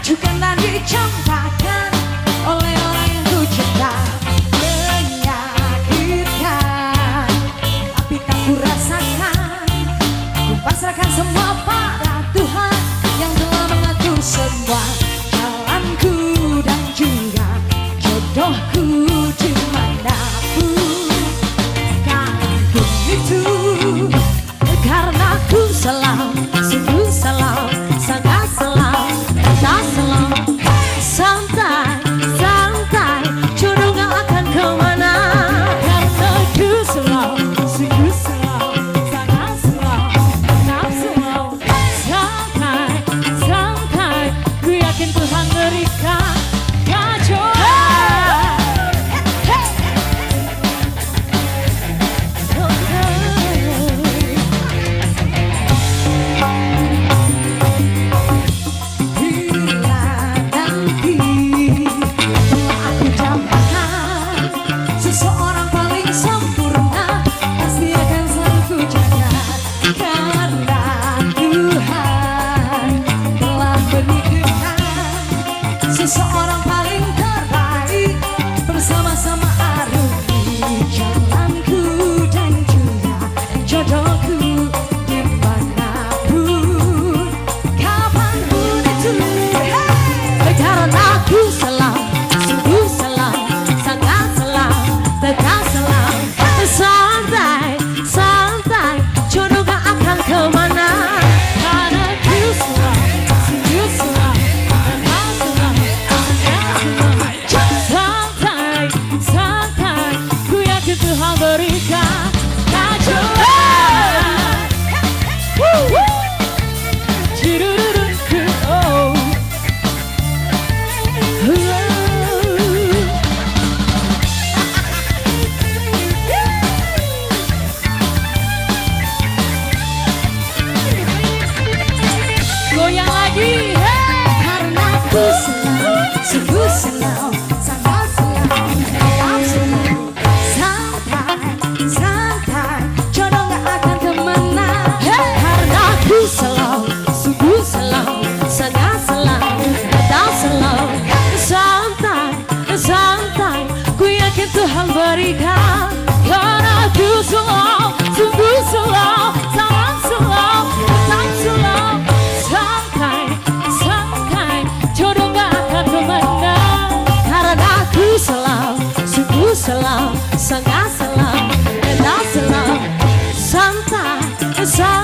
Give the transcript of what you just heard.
diajukan dan dicampakkan oleh orang yang ku cinta. Menyakitkan, tapi tak ku rasakan. Ku pasrahkan semua pada Tuhan yang telah mengatur semua jalanku dan juga jodohku dimanapun. Kau itu karena ku salah, sungguh salah, sangat salah, tak salah. Santai, santai, jodoh gak akan kemana. Karena ku salah, sungguh salah, sangat salah, tak salah. Santai, santai, ku yakin Tuhan berikan jodoh. Seseorang paling sempurna pasti akan selalu ku jaga. Karena Tuhan telah berikan seseorang paling terbaik. Bersama-sama arungi jalanku dan juga jodohku dimanapun, kapanpun itu. Karena aku salah, sungguh salah, sangat salah, tak salah. Santai, santai, jodoh gak akan kemana. Karena aku salah, sungguh salah, tak salah, sangat salah. Santai, santai, ku yakin Tuhan berikan jodoh. Goyang lagi, karena ku salah, sungguh salah, sangat salah, tak salah. Santai, santai, jodoh gak akan kemana. Karena ku salah, sungguh salah, sangat salah, tak salah. Santai, santai, ku yakin Tuhan berikan. Karena ku salah, sungguh salah, sangat salah, tak salah. Santai, santai, jodoh gak akan kemana. Karena aku salah, sungguh salah, sangat salah, tak salah. Santai, santai.